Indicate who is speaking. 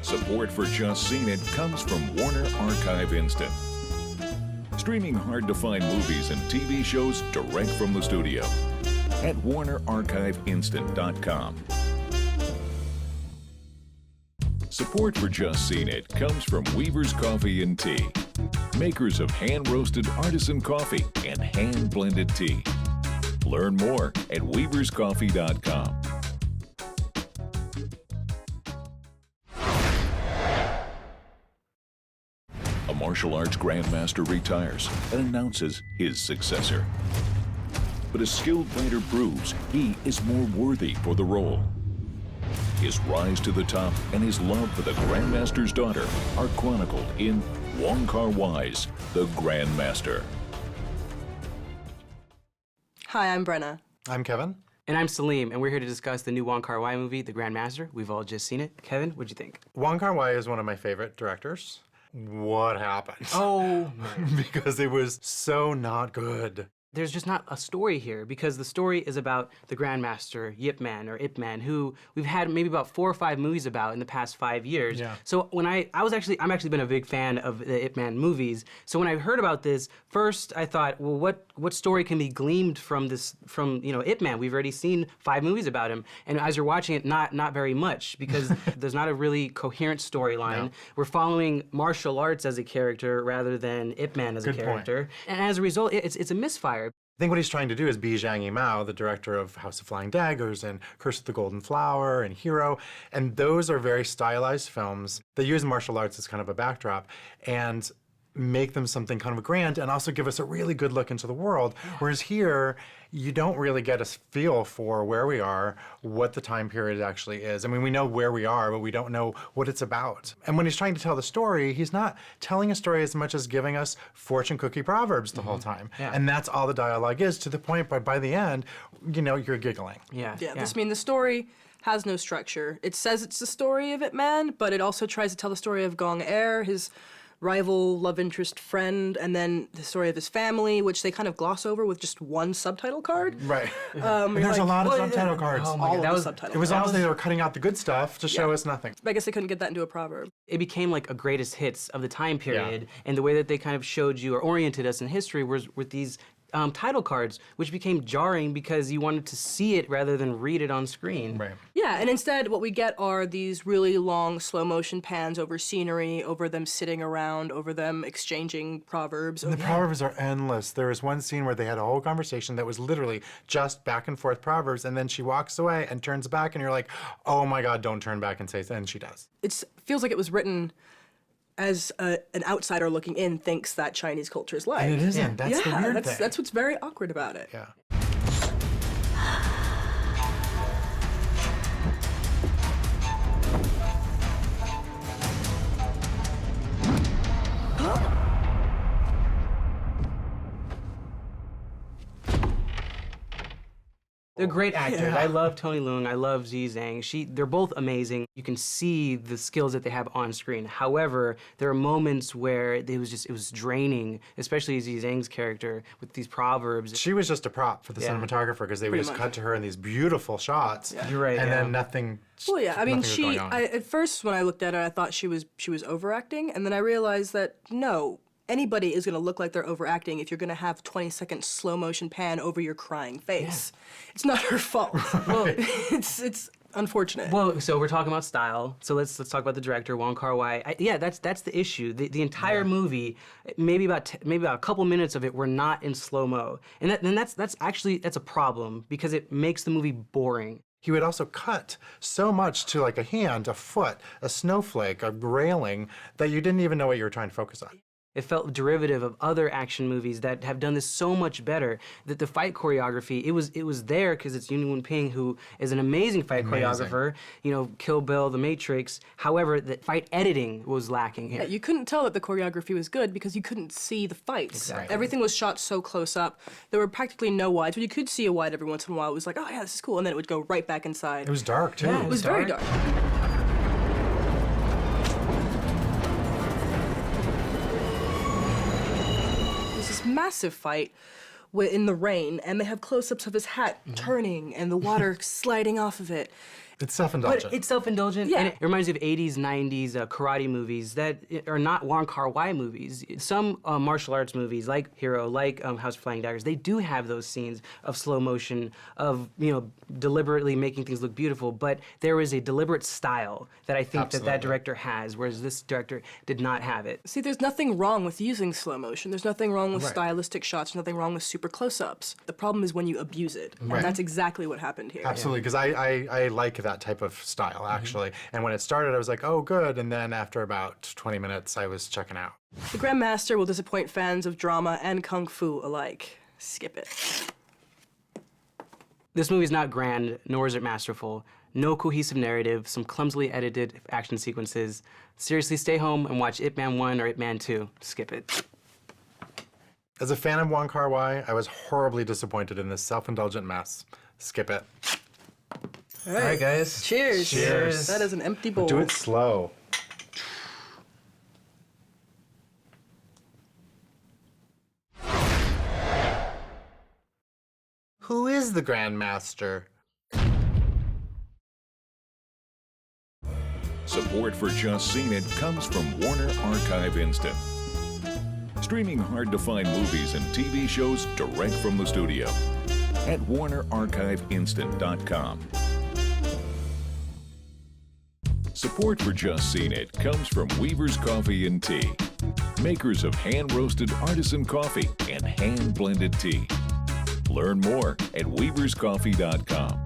Speaker 1: Support for Just Seen It comes from Warner Archive Instant. Streaming hard-to-find movies and TV shows direct from the studio at WarnerArchiveInstant.com. Support for Just Seen It comes from Weaver's Coffee and Tea, makers of hand-roasted artisan coffee and hand-blended tea. Learn more at weaverscoffee.com. A martial arts grandmaster retires and announces his successor. But a skilled fighter proves he is more worthy for the role. His rise to the top and his love for the Grandmaster's daughter are chronicled in Wong Kar Wai's The Grandmaster.
Speaker 2: Hi, I'm Brenna.
Speaker 3: I'm Kevin.
Speaker 4: And I'm Salim, and we're here to discuss the new Wong Kar Wai movie, The Grandmaster. We've all just seen it. Kevin, what'd you think?
Speaker 3: Wong Kar Wai is one of my favorite directors. What happened?
Speaker 4: Oh,
Speaker 3: Because it was so not good.
Speaker 4: there's just not a story here, because the story is about the Grandmaster, Yip Man, or Ip Man, who we've had maybe about 4 or 5 movies about in the past 5 years.
Speaker 3: Yeah.
Speaker 4: So when I'm actually been a big fan of the Ip Man movies. So when I heard about this, first I thought, well, what story can be gleaned from Ip Man? We've already seen 5 movies about him, and as you're watching it, not very much, because there's not a really coherent storyline.
Speaker 3: No.
Speaker 4: We're following martial arts as a character rather than Ip Man as a
Speaker 3: Good point.
Speaker 4: character, and as a result, it's a misfire.
Speaker 3: I think what he's trying to do is be Zhang Yimou, the director of House of Flying Daggers and Curse of the Golden Flower and Hero, and those are very stylized films that use martial arts as kind of a backdrop and make them something kind of grand and also give us a really good look into the world. Whereas here, you don't really get a feel for where we are, what the time period actually is. I mean, we know where we are, but we don't know what it's about. And when he's trying to tell the story, he's not telling a story as much as giving us fortune cookie proverbs the whole time.
Speaker 4: Yeah.
Speaker 3: And that's all the dialogue is, to the point by the end, you're giggling.
Speaker 4: Yeah.
Speaker 2: The story has no structure. It says it's the story of Ip Man, but it also tries to tell the story of Gong Er, his rival love interest friend, and then the story of his family, which they kind of gloss over with just one subtitle card.
Speaker 3: Right. And there's a lot of subtitle cards.
Speaker 4: Oh my God,
Speaker 2: All of the subtitle
Speaker 3: It was
Speaker 2: cards.
Speaker 3: almost like they were cutting out the good stuff to show us nothing.
Speaker 2: I guess they couldn't get that into a proverb.
Speaker 4: It became like a greatest hits of the time period, and the way that they kind of showed you or oriented us in history was with these title cards, which became jarring because you wanted to see it rather than read it on screen.
Speaker 3: Right.
Speaker 2: Yeah, and instead what we get are these really long slow motion pans over scenery, over them sitting around, over them exchanging proverbs.
Speaker 3: The proverbs are endless. There was one scene where they had a whole conversation that was literally just back and forth proverbs, and then she walks away and turns back, and you're like, oh my God, don't turn back and say, and she does.
Speaker 2: It feels like it was written as an outsider looking in thinks that Chinese culture is like.
Speaker 3: And it isn't. That's the weird thing.
Speaker 2: That's what's very awkward about it.
Speaker 3: Yeah.
Speaker 4: They're great actors.
Speaker 2: Yeah.
Speaker 4: I love Tony Leung. I love Ziyi Zhang. They're both amazing. You can see the skills that they have on screen. However, there are moments where it was draining, especially Ziyi Zhang's character with these proverbs.
Speaker 3: She was just a prop for the cinematographer, because they would just cut to her in these beautiful shots.
Speaker 2: Yeah.
Speaker 4: You're right,
Speaker 3: And
Speaker 4: yeah.
Speaker 3: then nothing.
Speaker 2: Well, yeah, I mean,
Speaker 3: nothing was going on.
Speaker 2: at first when I looked at her, I thought she was overacting, and then I realized that no, anybody is going to look like they're overacting if you're going to have 20-second slow motion pan over your crying face. It's not her fault. Well, it's unfortunate.
Speaker 4: Well, so we're talking about style. So let's talk about the director, Wong Kar Wai. That's the issue. The entire movie, maybe about a couple minutes of it were not in slow mo, and that's a problem because it makes the movie boring.
Speaker 3: He would also cut so much to like a hand, a foot, a snowflake, a railing, that you didn't even know what you were trying to focus on.
Speaker 4: It felt derivative of other action movies that have done this so much better. That the fight choreography, it was there because it's Yuen Woo-ping, who is an amazing fight choreographer. You know, Kill Bill, The Matrix. However, the fight editing was lacking here.
Speaker 2: Yeah, you couldn't tell that the choreography was good because you couldn't see the fights.
Speaker 4: Exactly.
Speaker 2: Everything was shot so close up. There were practically no wides, but you could see a wide every once in a while. It was like, oh yeah, this is cool, and then it would go right back inside.
Speaker 3: It was dark too.
Speaker 4: Yeah,
Speaker 2: It was very dark. Massive fight in the rain, and they have close-ups of his hat turning and the water sliding off of it.
Speaker 3: It's self-indulgent.
Speaker 4: But it's self-indulgent,
Speaker 2: Yeah.
Speaker 4: and it reminds me of 80s, 90s karate movies that are not Wong Kar Wai movies. Some martial arts movies, like Hero, like House of Flying Daggers, they do have those scenes of slow motion, of deliberately making things look beautiful. But there is a deliberate style that I think that director has, whereas this director did not have it.
Speaker 2: See, there's nothing wrong with using slow motion. There's nothing wrong with stylistic shots. There's nothing wrong with super close-ups. The problem is when you abuse it, and that's exactly what happened here.
Speaker 3: Absolutely, because I like that type of style, actually. And when it started, I was like, oh, good. And then after about 20 minutes, I was checking out.
Speaker 2: The Grandmaster will disappoint fans of drama and kung fu alike. Skip it.
Speaker 4: This movie is not grand, nor is it masterful. No cohesive narrative, some clumsily edited action sequences. Seriously, stay home and watch Ip Man 1 or Ip Man 2. Skip it.
Speaker 3: As a fan of Wong Kar Wai, I was horribly disappointed in this self-indulgent mess. Skip it.
Speaker 2: All
Speaker 4: right, guys.
Speaker 2: Cheers.
Speaker 3: Cheers.
Speaker 2: That is an empty bowl.
Speaker 3: Do it slow. Who is the Grandmaster?
Speaker 1: Support for Just Seen It comes from Warner Archive Instant. Streaming hard-to-find movies and TV shows direct from the studio at WarnerArchiveInstant.com. Support for Just Seen It comes from Weaver's Coffee and Tea, makers of hand-roasted artisan coffee and hand-blended tea. Learn more at weaverscoffee.com.